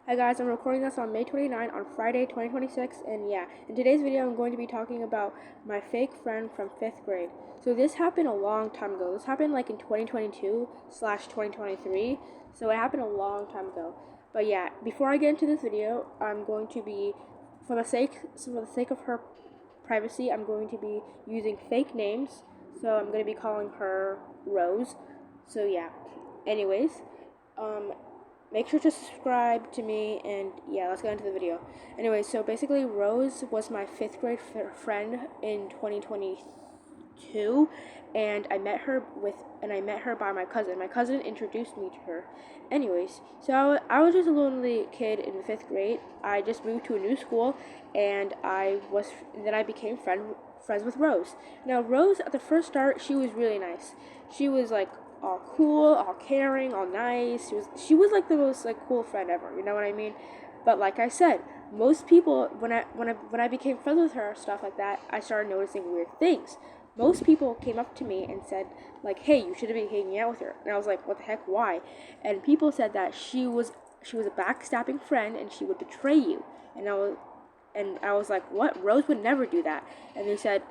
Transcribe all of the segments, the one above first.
Hi guys, I'm recording this on May 29 on Friday 2026, and yeah, in today's video I'm going to be talking about my fake friend from 5th grade. So this happened a long time ago. This happened like in 2022/2023, so it happened a long time ago. But yeah, before I get into this video, I'm going to be, for the sake of her privacy, I'm going to be using fake names. So I'm going to be calling her Rose. So yeah, anyways, make sure to subscribe to me, and yeah, let's get into the video. Anyway, so basically Rose was my 5th grade friend in 2022, and I met her by my cousin. My cousin introduced me to her. Anyways, so I was just a lonely kid in 5th grade. I just moved to a new school, and then I became friends with Rose. Now Rose, at the first start, she was really nice. She was like all cool, all caring, all nice. She was like the most like cool friend ever. You know what I mean? But like I said, most people, when I became friends with her, stuff like that, I started noticing weird things. Most people came up to me and said like, "Hey, you should be hanging out with her." And I was like, "What the heck? Why?" And people said that she was a backstabbing friend and she would betray you. And I was like, "What? Rose would never do that." And they said,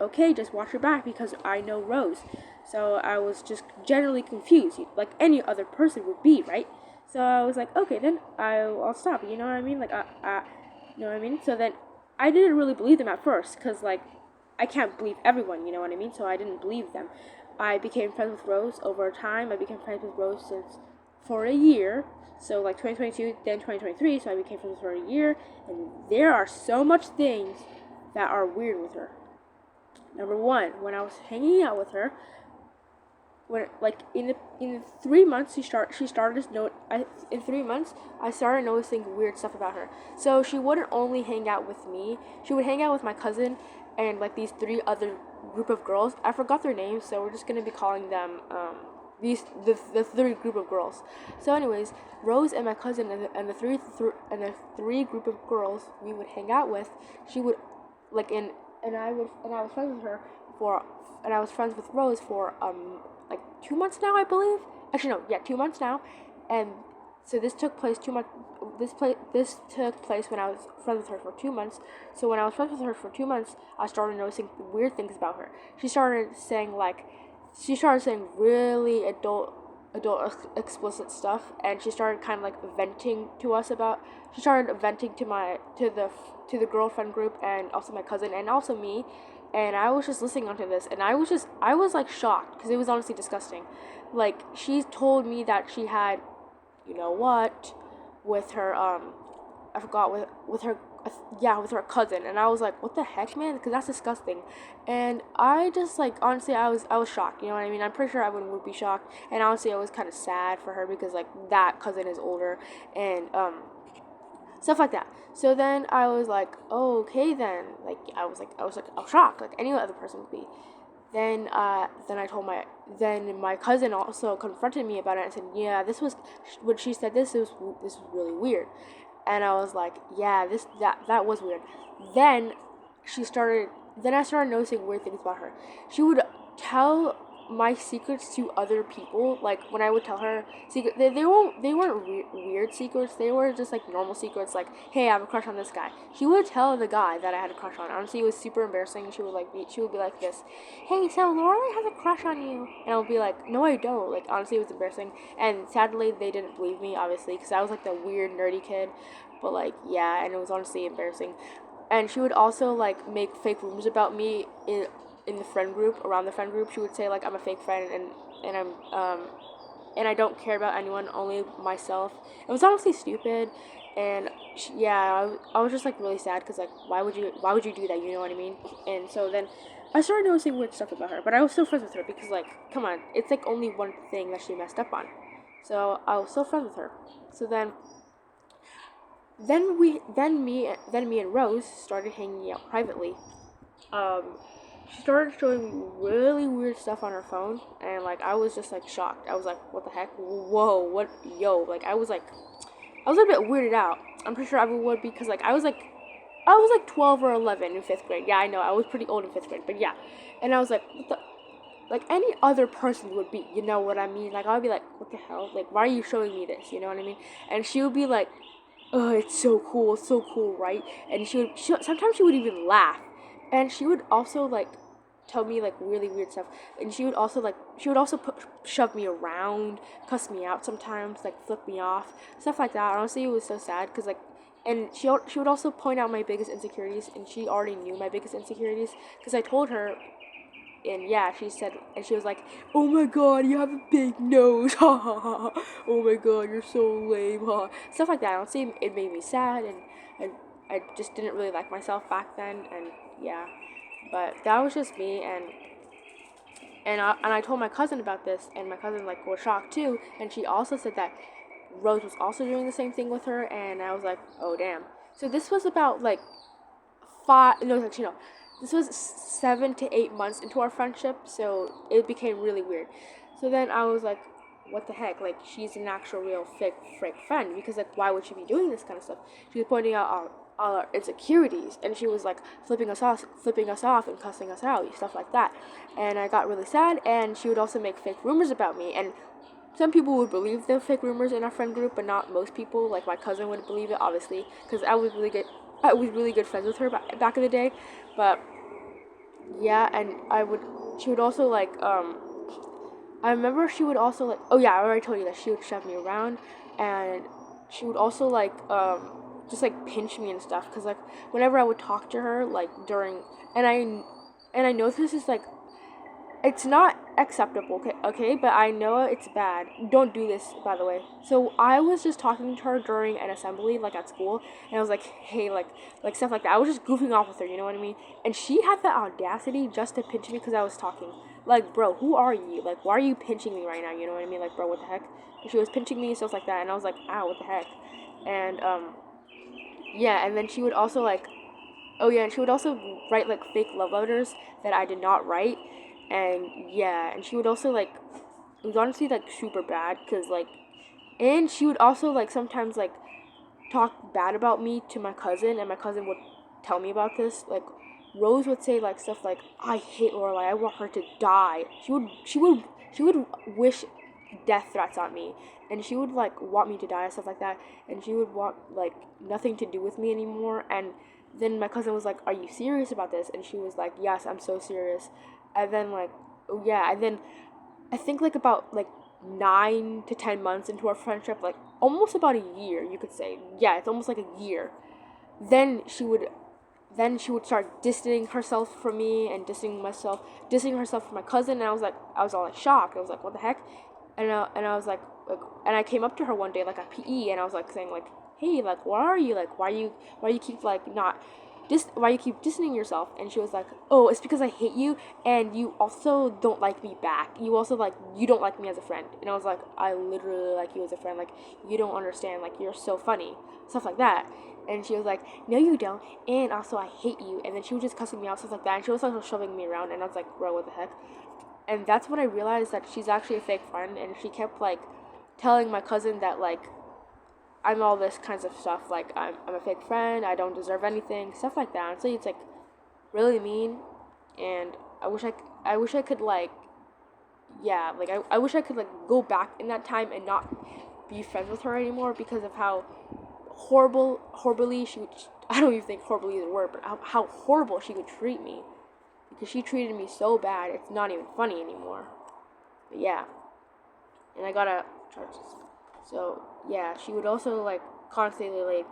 "Okay, just watch your back because I know Rose." So I was just generally confused, like any other person would be, right? So I was like, "Okay, then I'll stop." You know what I mean? You know what I mean? So then I didn't really believe them at first, cause like I can't believe everyone. You know what I mean? So I didn't believe them. I became friends with Rose over time. I became friends with Rose for a year. So like 2022, then 2023. So I became friends with her a year, and there are so much things that are weird with her. Number one, when I was hanging out with her, when like in 3 months she started to note. In 3 months I started noticing weird stuff about her. So she wouldn't only hang out with me; she would hang out with my cousin and like these three other group of girls. I forgot their names, so we're just gonna be calling them the three group of girls. So anyways, Rose and my cousin and the three group of girls we would hang out with, she would like in and I was friends with her for and I was friends with Rose for like 2 months now, I believe. Actually no, yeah, 2 months now. And so this took place 2 months. This took place when I was friends with her for 2 months. So when I was friends with her for 2 months, I started noticing weird things about her. She started saying really adult explicit stuff, and she started kind of like venting to us about. She started venting to the girlfriend group and also my cousin and also me, and I was just listening onto this, and I was like shocked because it was honestly disgusting. Like she told me that she had, you know what, with her I forgot with her yeah, with her cousin, and I was like, what the heck, man? Because that's disgusting. And I just like honestly, I was shocked. You know what I mean? I'm pretty sure everyone would be shocked. And honestly, I was kind of sad for her because like that cousin is older and stuff like that. So then I was like, oh, okay, then like I was shocked like any other person would be. Then I told then my cousin also confronted me about it and said, yeah, this was when she said this was really weird. And I was like, yeah, that was weird. Then she started. Then I started noticing weird things about her. She would tell my secrets to other people. Like when I would tell her secret, they weren't weird secrets. They were just like normal secrets. Like, hey, I have a crush on this guy. She would tell the guy that I had a crush on. Honestly, it was super embarrassing. She would be like this, hey, so Lorelai has a crush on you, and I would be like, no, I don't. Like honestly, it was embarrassing. And sadly, they didn't believe me, obviously, because I was like the weird nerdy kid. But like, yeah, and it was honestly embarrassing. And she would also like make fake rumors about me in the friend group, around the friend group. She would say like I'm a fake friend and and I don't care about anyone, only myself. It was honestly stupid, and I was just like really sad because like why would you do that? You know what I mean? And so then I started noticing weird stuff about her, but I was still friends with her because like come on, it's like only one thing that she messed up on. So I was still friends with her. So then me and Rose started hanging out privately. Um, she started showing me really weird stuff on her phone, and like I was just like shocked. I was like, "What the heck? Whoa, what? Yo!" Like I was a bit weirded out. I'm pretty sure everyone would because like I was like 12 or 11 in 5th grade. Yeah, I know I was pretty old in 5th grade, but yeah, and I was like, "What the?" like any other person would be, you know what I mean? Like I would be like, what the hell? Like why are you showing me this? You know what I mean? And she would be like, oh, it's so cool, right? And sometimes she would even laugh, and she would also like tell me like really weird stuff, and she would also shove me around, cuss me out sometimes, like flip me off, stuff like that. Honestly, it was so sad because like, and she would also point out my biggest insecurities, and she already knew my biggest insecurities because I told her. And yeah, she said, and she was like, "Oh my God, you have a big nose, ha ha ha! Oh my God, you're so lame, ha!" Stuff like that. Honestly, it made me sad, and I just didn't really like myself back then, and yeah. But that was just me, and I told my cousin about this, and my cousin like was shocked too, and she also said that Rose was also doing the same thing with her, and I was like, oh damn. So this was about like actually no, this was 7 to 8 months into our friendship, so it became really weird. So then I was like, what the heck? Like she's an actual real fake friend, because like why would she be doing this kind of stuff? She was pointing out all our insecurities, and she was like flipping us off and cussing us out, stuff like that. And I got really sad, and she would also make fake rumors about me, and some people would believe the fake rumors in our friend group, but not most people. Like my cousin wouldn't believe it, obviously, because I was really good friends with her back in the day. But yeah, and she would also like, I remember she would also like, oh yeah, I already told you that she would shove me around, and she would also like, just like pinch me and stuff, because like whenever I would talk to her, like during, and I know this is like, it's not acceptable, okay, but I know it's bad. Don't do this, by the way. So I was just talking to her during an assembly, like at school, and I was like, hey, like stuff like that. I was just goofing off with her, you know what I mean? And she had the audacity just to pinch me because I was talking. Like, bro, who are you? Like, why are you pinching me right now? You know what I mean? Like, bro, what the heck? And she was pinching me and stuff like that, and I was like, ow, what the heck? And yeah, and then she would also like, oh yeah, and she would also write like fake love letters that I did not write, and yeah, and she would also like, it was honestly like super bad, cause like, and she would also like sometimes like talk bad about me to my cousin, and my cousin would tell me about this. Like Rose would say like stuff like, I hate Lorelai, I want her to die. She would wish death threats on me, and she would like want me to die and stuff like that, and she would want like nothing to do with me anymore. And then my cousin was like, are you serious about this? And she was like, yes, I'm so serious. And then like, oh yeah, and then I think like about like 9 to 10 months into our friendship, like almost about a year, you could say. Yeah, it's almost like a year. Then she would start distancing herself from me and distancing herself from my cousin, and I was all like shocked. I was like, what the heck? And I was like, and I came up to her one day like at PE, and I was like saying like, hey, like, where are you? Like, why you keep like not why you keep distancing yourself? And she was like, oh, it's because I hate you, and you also don't like me back. You also like, you don't like me as a friend. And I was like, I literally like you as a friend. Like, you don't understand. Like, you're so funny, stuff like that. And she was like, no, you don't. And also, I hate you. And then she was just cussing me out, stuff like that. And she was like shoving me around, and I was like, bro, what the heck? And that's when I realized that she's actually a fake friend, and she kept like telling my cousin that like I'm all this kinds of stuff, like I'm a fake friend, I don't deserve anything, stuff like that. And so it's like really mean, and I wish I could like, yeah, like I wish I could like go back in that time and not be friends with her anymore, because of how horribly she would, I don't even think horribly is a word, but how horrible she would treat me, because she treated me so bad, it's not even funny anymore. But yeah, and I gotta charge this. So yeah, she would also like constantly like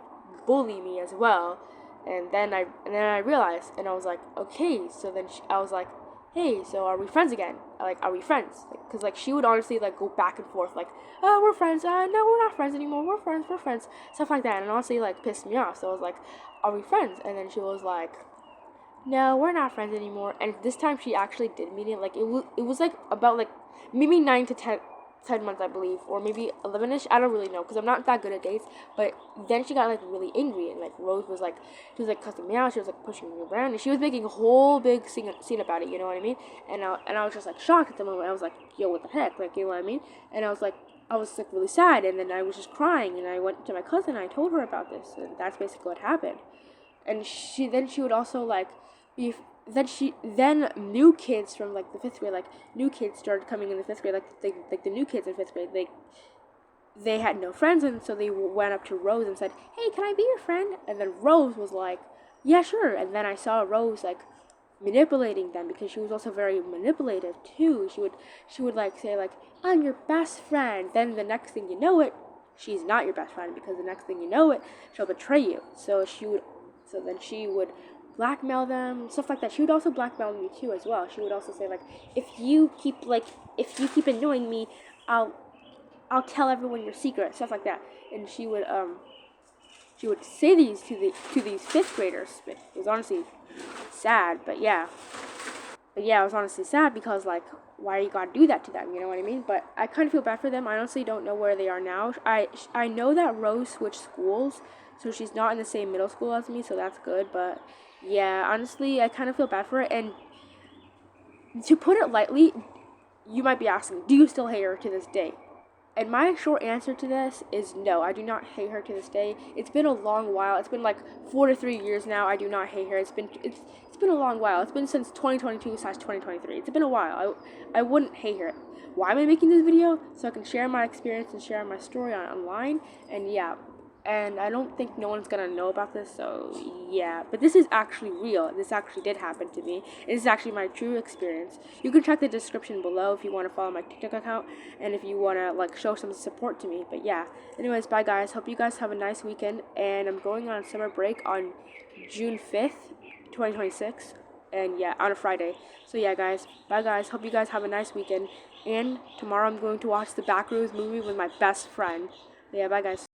bully me as well, and then I realized, and I was like, okay. So then I was like, hey, so are we friends again? Like, are we friends? Because like she would honestly like go back and forth, like, oh, we're friends. No, we're not friends anymore. We're friends. Stuff like that, and honestly like pissed me off. So I was like, are we friends? And then she was like, no, we're not friends anymore. And this time she actually did mean it. Like it was like about like maybe 9 to 10 months, I believe, or maybe 11ish. I don't really know, because I'm not that good at dates. But then she got like really angry, and like Rose was like, she was like cussing me out. She was like pushing me around, and she was making a whole big scene about it. You know what I mean? And I was just like shocked at the moment. I was like, yo, what the heck? Like, you know what I mean? And I was like really sad, and then I was just crying, and I went to my cousin, and I told her about this, and that's basically what happened. And she would also like be then new kids from like the 5th grade, like new kids started coming in the 5th grade, like the new kids in 5th grade, they had no friends, and so they went up to Rose and said, "Hey, can I be your friend?" And then Rose was like, "Yeah, sure." And then I saw Rose like manipulating them, because she was also very manipulative too. She would like say like, "I'm your best friend." Then the next thing you know it, she's not your best friend, because the next thing you know it, she'll betray you. So then she would blackmail them, stuff like that. She would also blackmail me too as well. She would also say like, if you keep annoying me, I'll tell everyone your secret, stuff like that. And she would say these to these 5th graders. It was honestly sad, but yeah. It was honestly sad, because like, why you gotta do that to them? You know what I mean? But I kind of feel bad for them. I honestly don't know where they are now. I know that Rose switched schools, so she's not in the same middle school as me, so that's good. But yeah, honestly, I kind of feel bad for it. And to put it lightly, you might be asking, do you still hate her to this day? And my short answer to this is no, I do not hate her to this day. It's been a long while. It's been like 4 to 3 years now. I do not hate her. It's been a long while. It's been since 2022/2023. It's been a while. I wouldn't hate her. Why am I making this video? So I can share my experience and share my story online. And yeah, and I don't think no one's gonna know about this, so yeah. But this is actually real. This actually did happen to me. This is actually my true experience. You can check the description below if you want to follow my TikTok account, and if you want to like show some support to me. But yeah, anyways, bye guys. Hope you guys have a nice weekend, and I'm going on summer break on June 5th, 2026, and yeah, on a Friday. So yeah, guys, bye guys. Hope you guys have a nice weekend, and tomorrow I'm going to watch the Backrooms movie with my best friend. Yeah, bye guys.